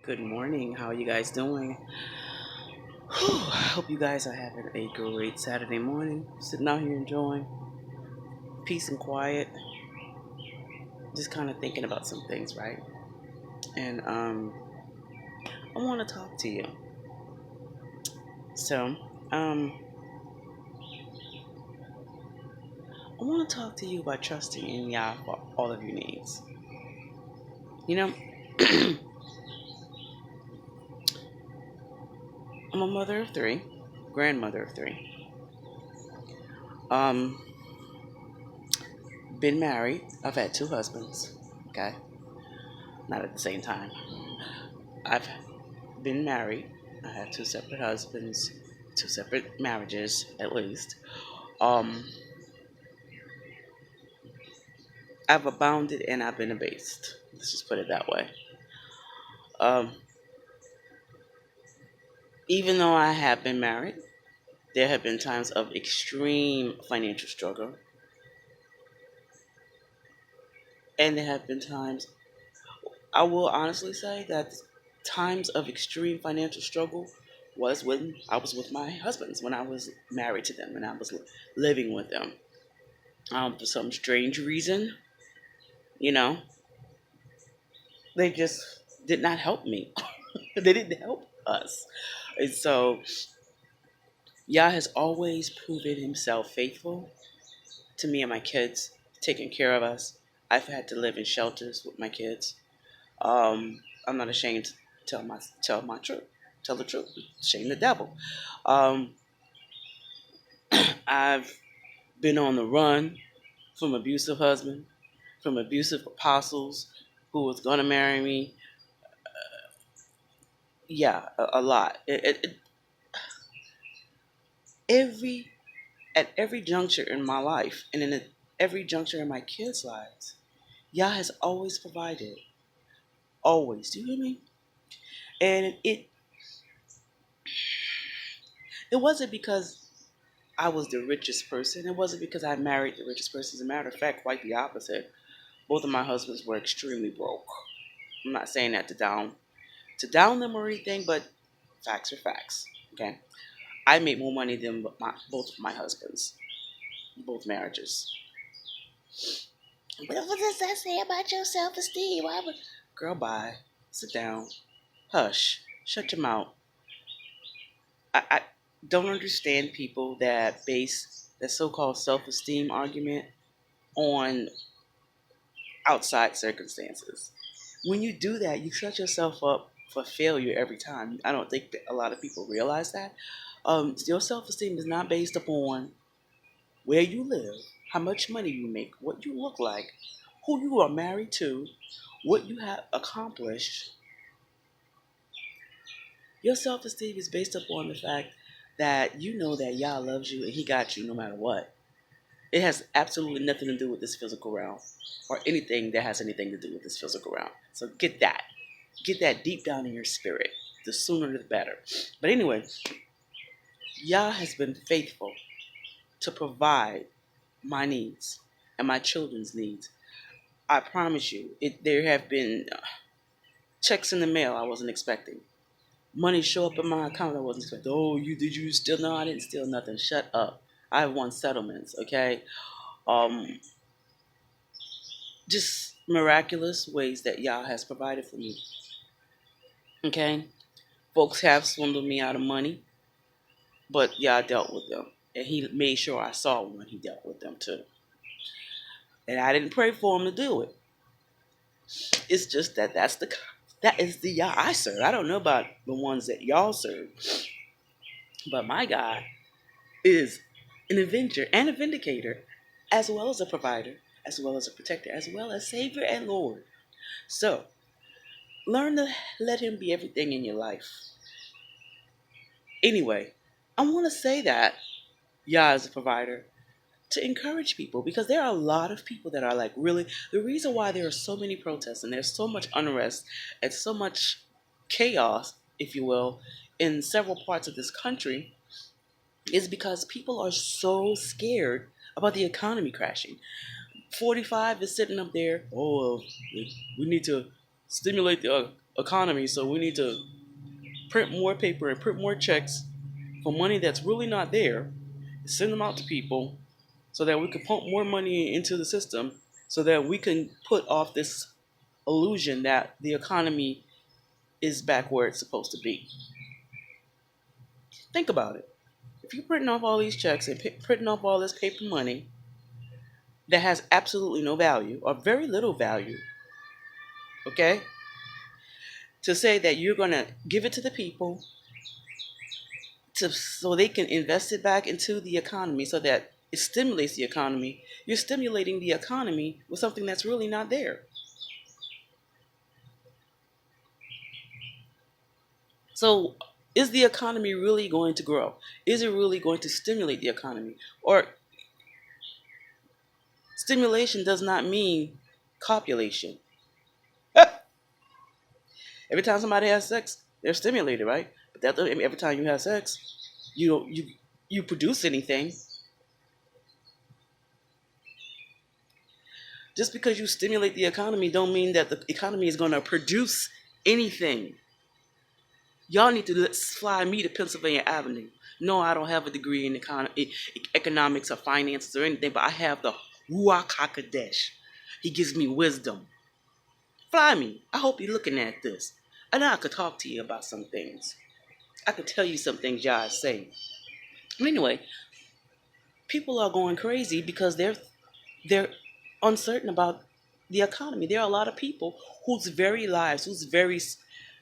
Good morning. How are you guys doing? Hope you guys are having a great Saturday morning. Sitting out here enjoying peace and quiet. Just kind of thinking about some things, right? And I want to talk to you. So, um, I want to talk to you about trusting in Yah for all of your needs. You know, I'm a mother of three, grandmother of three. Um, been married. I've had two husbands. Okay, not at the same time. I've been married. I had two separate husbands, two separate marriages at least. Um, I've abounded and I've been abased. Let's just put it that way. Um, even though I have been married, there have been times of extreme financial struggle, and there have been times. I will honestly say that times of extreme financial struggle was when I was with my husbands, when I was married to them, and I was living with them. For some strange reason, you know, they just did not help me. They didn't help us. And so Yah has always proven himself faithful to me and my kids, taking care of us. I've had to live in shelters with my kids. I'm not ashamed to tell my truth. Tell the truth. Shame the devil. Um, I've been on the run from abusive husband, from abusive apostles who was gonna marry me. Yeah, a lot. Every at every juncture in my life and every juncture in my kids' lives, Yah has always provided. Always. Do you hear me? And it wasn't because I was the richest person. It wasn't because I married the richest person. As a matter of fact, quite the opposite. Both of my husbands were extremely broke. I'm not saying that to down them or anything, but facts are facts. Okay. I made more money than both of my husbands, both marriages. But what does that say about your self-esteem? Why would... Girl, bye. Sit down. Hush. Shut your mouth. I don't understand people that base that so-called self-esteem argument on outside circumstances. When you do that, you set yourself up for failure every time. I don't think that a lot of people realize that. Your self-esteem is not based upon where you live, how much money you make, what you look like, who you are married to, what you have accomplished. Your self esteem is based upon the fact that you know that Yah loves you and He got you no matter what. It has absolutely nothing to do with this physical realm or anything that has anything to do with this physical realm. So get that. Get that deep down in your spirit. The sooner the better. But anyway, Yah has been faithful to provide my needs and my children's needs. I promise you, there have been checks in the mail I wasn't expecting. Money show up in my account I wasn't expecting. Oh, did you steal? No, I didn't steal nothing. Shut up. I have won settlements, okay? Um, just miraculous ways that Yah has provided for me. Okay? Folks have swindled me out of money, but Yah dealt with them. And He made sure I saw when He dealt with them too. And I didn't pray for Him to do it. It's just that is the Yah I serve. I don't know about the ones that y'all serve, but my God is an avenger and a vindicator, as well as a provider, as well as a protector, as well as Savior and Lord. So, learn to let Him be everything in your life. Anyway, I want to say that Yah is a provider to encourage people because there are a lot of people that are like really the reason why there are so many protests and there's so much unrest and so much chaos, if you will, in several parts of this country is because people are so scared about the economy crashing. 45 is sitting up there. Oh, we need to stimulate the economy, so we need to print more paper and print more checks for money that's really not there, send them out to people so that we can pump more money into the system so that we can put off this illusion that the economy is back where it's supposed to be. Think about it. If you're printing off all these checks and printing off all this paper money that has absolutely no value or very little value, okay, to say that you're going to give it to the people so they can invest it back into the economy so that it stimulates the economy, you're stimulating the economy with something that's really not there. So, is the economy really going to grow? Is it really going to stimulate the economy? Or stimulation does not mean copulation. Every time somebody has sex, they're stimulated, right? But that doesn't mean every time you have sex, you produce anything. Just because you stimulate the economy don't mean that the economy is going to produce anything. Y'all need to fly me to Pennsylvania Avenue. No, I don't have a degree in economics or finances or anything, but I have the Ruach HaKodesh. He gives me wisdom. Fly me. I hope you're looking at this. And I could talk to you about some things. I could tell you some things y'all say. But anyway, people are going crazy because they're uncertain about the economy. There are a lot of people whose very lives, whose very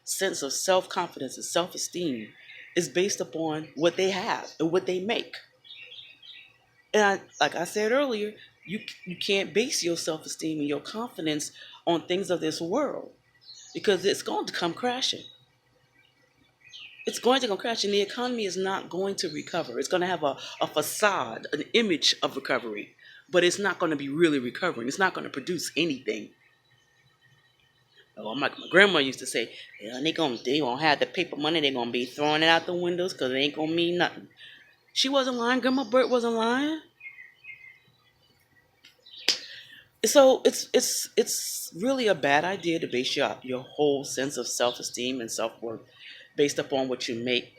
sense of self-confidence and self-esteem is based upon what they have and what they make. And like I said earlier, you can't base your self-esteem and your confidence on things of this world because it's going to come crashing. It's going to come crashing. The economy is not going to recover. It's going to have a facade, an image of recovery, but it's not going to be really recovering. It's not going to produce anything. Oh, my grandma used to say, yeah, they won't have the paper money. They're going to be throwing it out the windows because it ain't going to mean nothing. She wasn't lying. Grandma Burt wasn't lying. So it's really a bad idea to base your whole sense of self-esteem and self-worth based upon what you make,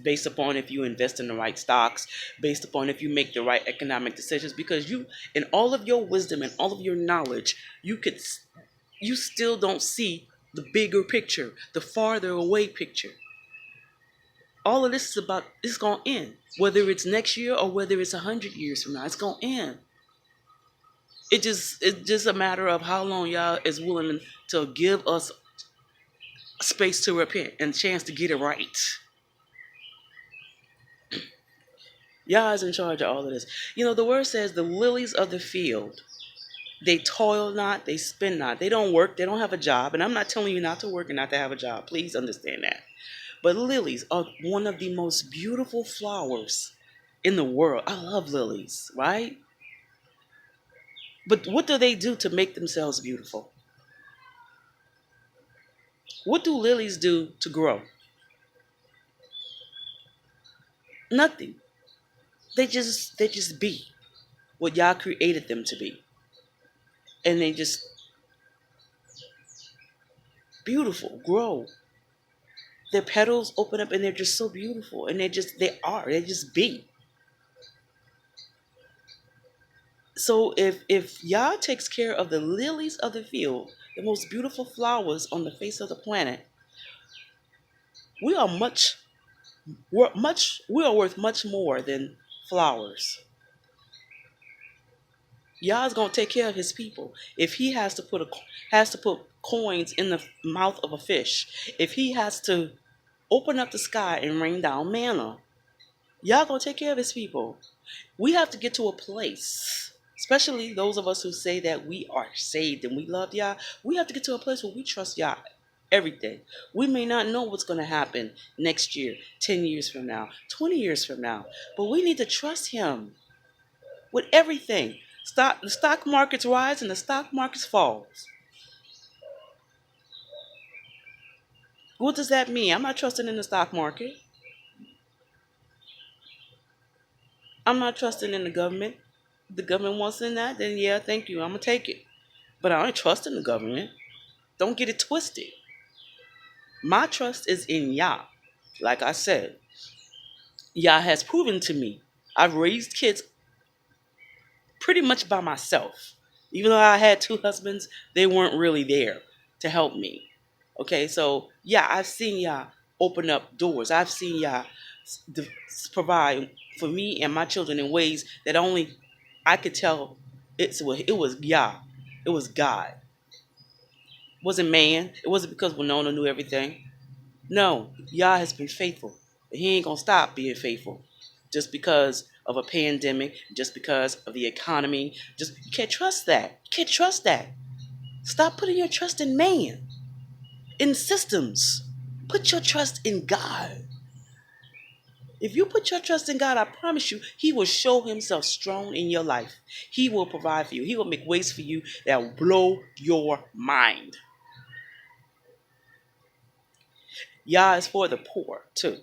based upon if you invest in the right stocks, based upon if you make the right economic decisions, because you, in all of your wisdom and all of your knowledge, you still don't see the bigger picture, the farther away picture. All of this is about, it's going to end. Whether it's next year or whether it's 100 years from now, it's going to end. It's just a matter of how long y'all is willing to give us space to repent and a chance to get it right. Y'all is in charge of all of this. You know, the word says the lilies of the field, they toil not, they spin not. They don't work, they don't have a job. And I'm not telling you not to work and not to have a job. Please understand that. But lilies are one of the most beautiful flowers in the world. I love lilies, right? But what do they do to make themselves beautiful? What do lilies do to grow? Nothing. They just be what y'all created them to be. And they just beautiful, grow. Their petals open up and they're just so beautiful. And they just be. So if Yah takes care of the lilies of the field, the most beautiful flowers on the face of the planet, we are we are worth much more than flowers. Yah's gonna take care of his people. If he has to put coins in the mouth of a fish, if he has to open up the sky and rain down manna, Yah gonna take care of his people. We have to get to a place, especially those of us who say that we are saved and we love Yah. We have to get to a place where we trust Yah everything. We may not know what's going to happen next year, 10 years from now, 20 years from now, but we need to trust him with everything. The stock markets rise and the stock markets falls. What does that mean? I'm not trusting in the stock market. I'm not trusting in the government. If the government wants in that, then yeah, thank you. I'm going to take it. But I ain't trusting the government. Don't get it twisted. My trust is in Yah. Like I said, Yah has proven to me. I've raised kids pretty much by myself. Even though I had two husbands, they weren't really there to help me. Okay, so yeah, I've seen Yah open up doors. I've seen Yah provide for me and my children in ways that only I could tell it was Yah. It was God. It wasn't man. It wasn't because Winona knew everything. No, Yah has been faithful. He ain't gonna stop being faithful just because of a pandemic, just because of the economy. Just you can't trust that. You can't trust that. Stop putting your trust in man, in systems. Put your trust in God. If you put your trust in God, I promise you, He will show Himself strong in your life. He will provide for you. He will make ways for you that will blow your mind. Yah is for the poor too.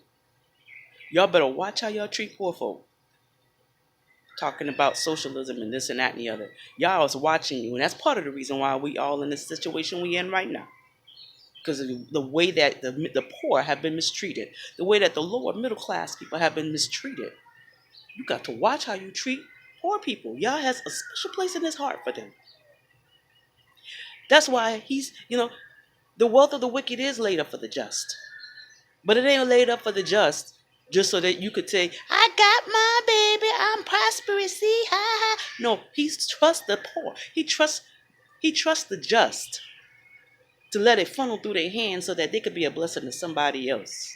Y'all better watch how y'all treat poor folk. Talking about socialism and this and that and the other. Y'all is watching you, and that's part of the reason why we all in this situation we in right now. Because of the way that the poor have been mistreated, the way that the lower middle class people have been mistreated. You got to watch how you treat poor people. Yah has a special place in His heart for them. That's why the wealth of the wicked is laid up for the just. But it ain't laid up for the just so that you could say, I got my baby, I'm prosperous, see, ha ha. No, He trusts the poor. He trusts the just to let it funnel through their hands so that they could be a blessing to somebody else.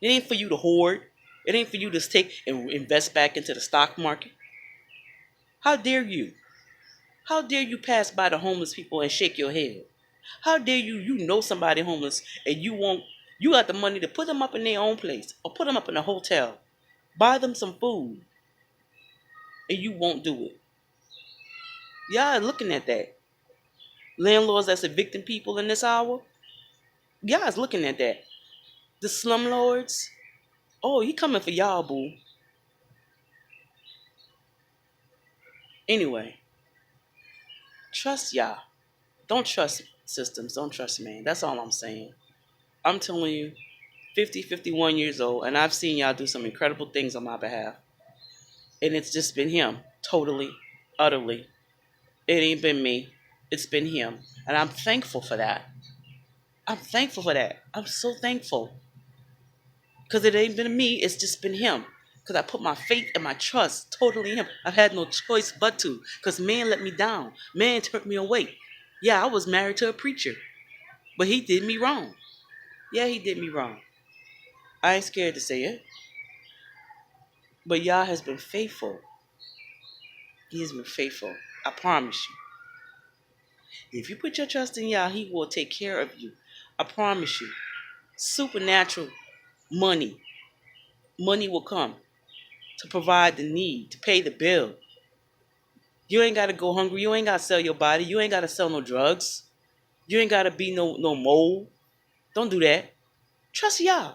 It ain't for you to hoard. It ain't for you to take and invest back into the stock market. How dare you? How dare you pass by the homeless people and shake your head? How dare you know somebody homeless and you got the money to put them up in their own place or put them up in a hotel, buy them some food, and you won't do it. Y'all looking at that. Landlords that's evicting people in this hour, y'all is looking at that. The slumlords, oh, he coming for y'all, boo. Anyway, trust Yah. Don't trust systems. Don't trust man. That's all I'm saying. I'm telling you, 50, 51 years old, and I've seen Yah do some incredible things on my behalf. And it's just been Him, totally, utterly. It ain't been me. It's been Him. And I'm thankful for that. I'm thankful for that. I'm so thankful. Because it ain't been me, it's just been Him. Because I put my faith and my trust totally in Him. I've had no choice but to. Because man let me down. Man turned me away. Yeah, I was married to a preacher. But he did me wrong. Yeah, he did me wrong. I ain't scared to say it. But Yah has been faithful. He has been faithful. I promise you. If you put your trust in Yah, He will take care of you. I promise you. Supernatural money. Money will come to provide the need, to pay the bill. You ain't got to go hungry. You ain't got to sell your body. You ain't got to sell no drugs. You ain't got to be no mole. Don't do that. Trust Yah.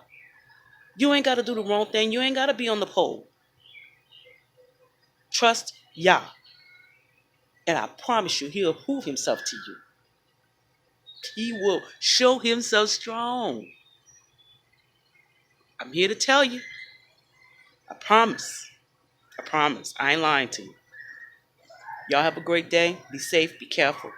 You ain't got to do the wrong thing. You ain't got to be on the pole. Trust Yah. And I promise you, He'll prove Himself to you. He will show Himself strong. I'm here to tell you. I promise. I promise. I ain't lying to you. Y'all have a great day. Be safe. Be careful.